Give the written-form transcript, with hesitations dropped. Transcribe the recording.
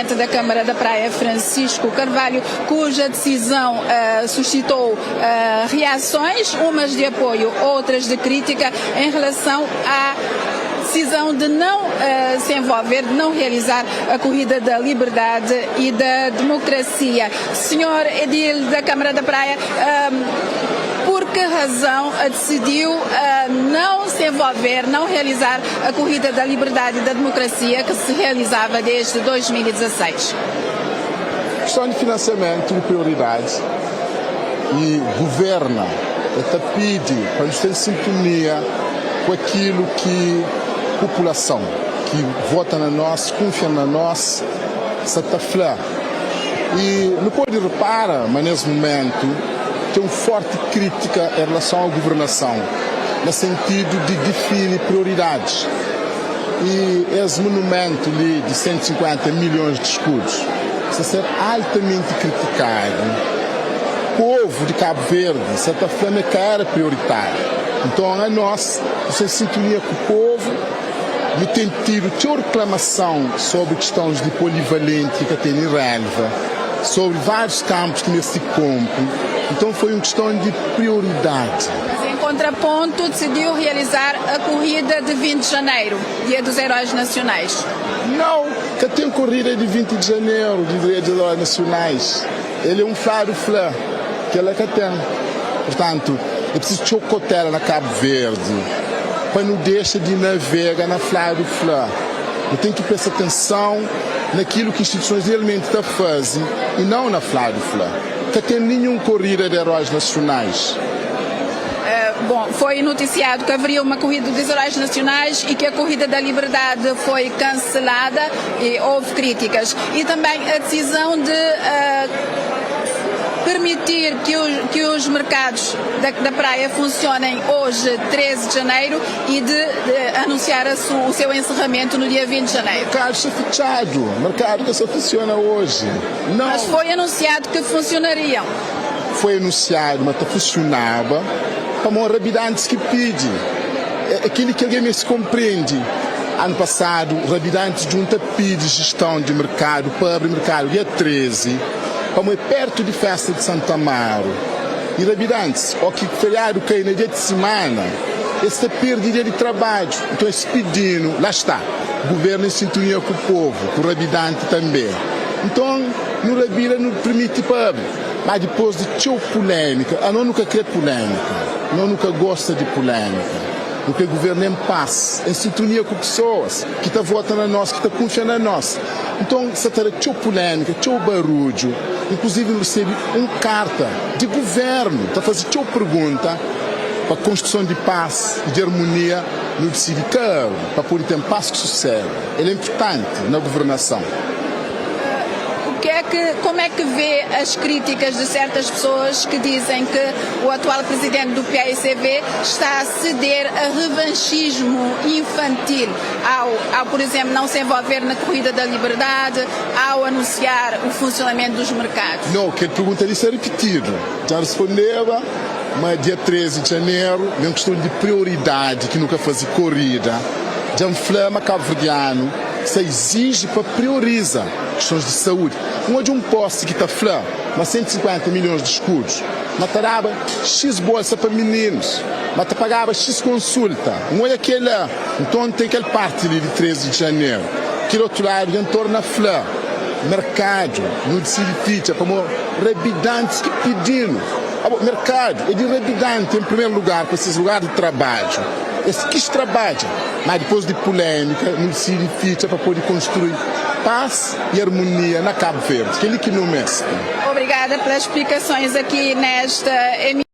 presidente da Câmara da Praia, Francisco Carvalho, cuja decisão suscitou reações, umas de apoio, outras de crítica, em relação à decisão de não se envolver, de não realizar a corrida da liberdade e da democracia. Senhor Edil da Câmara da Praia, por que razão decidiu não se envolver, não realizar a corrida da liberdade e da democracia que se realizava desde 2016? Questão de financiamento de prioridades e governa, até pede para nos ter sintonia com aquilo que a população que vota na nós, confia na nós, se está flá. E não pode reparar, mas nesse momento tem uma forte crítica em relação à governação, no sentido de definir prioridades. E esse monumento ali de 150 milhões de escudos está a ser altamente criticado. O povo de Cabo Verde, de certa forma, quer prioritário. Então, a nós, em sintonia com o povo, no sentido de reclamação sobre questões de polivalente que tem em relva, sobre vários campos que nesse campo. Então foi uma questão de prioridade. Mas em contraponto, decidiu realizar a corrida de 20 de janeiro, Dia dos Heróis Nacionais. Não, que tem corrida de 20 de janeiro, de Dia dos Heróis Nacionais. Ele é um flá que ela que tem. Portanto, é preciso chocotela na Cabo Verde, para não deixar de navegar na flá. Eu tenho que prestar atenção naquilo que instituições realmente estão fazendo e não na flá. Que tem nenhuma corrida de heróis nacionais. Bom, foi noticiado que haveria uma corrida dos heróis nacionais e que a corrida da liberdade foi cancelada e houve críticas. E também a decisão de permitir que os mercados da praia funcionem hoje, 13 de janeiro, e de anunciar o seu encerramento no dia 20 de janeiro. O mercado está fechado, o mercado que só funciona hoje. Não. Mas foi anunciado que funcionariam. Foi anunciado, mas funcionava para uma rapidez que pede. É aquilo que alguém me compreende. Ano passado, rapidez junta pede gestão de mercado para abrir mercado dia 13, como é perto de festa de Santo Amaro. E rapidez, o que feriado cai no dia de semana, esse perde dia de trabalho. Então, esse pedindo, lá está, governo em sintonia com o povo, com o rapidez também. Então, no Rabira não permite para abrir. Mas depois de tão polêmica, eu nunca quero polêmica, eu nunca gosto de polêmica. Porque o governo é em paz, em sintonia com pessoas que estão votando a nós, que estão confiando em nós. Então, se terá tão polêmica, tão barulho, inclusive recebe uma carta de governo, está a fazer tão pergunta para a construção de paz e de harmonia no decide para poder ter paz que sucede. Ele é importante na governação. Como é que vê as críticas de certas pessoas que dizem que o atual presidente do PAICV está a ceder a revanchismo infantil ao, por exemplo, não se envolver na corrida da liberdade, ao anunciar o funcionamento dos mercados? Não, que a pergunta ali é repetida. Já respondeu, mas dia 13 de janeiro, é uma questão de prioridade, que nunca fazia corrida. Já inflama cabo-verdiano, se exige para priorizar questões de saúde. Não é de um poste que está flã, mas 150 milhões de escudos. Mas tarava X bolsa para meninos, mas pagava X consulta. Não é aquele. Então tem aquele parte ali de 13 de janeiro. Aquele outro lado, em torno da flã, mercado, no decide ficha, como rebidantes que pedindo. Mercado é de rebidante, em primeiro lugar, para esses lugares de trabalho. Esse quis trabalha, mas depois de polêmica, não se ficha para poder construir paz e harmonia na Cabo Verde, que ele que não mexe. Obrigada pelas explicações aqui nesta emissão.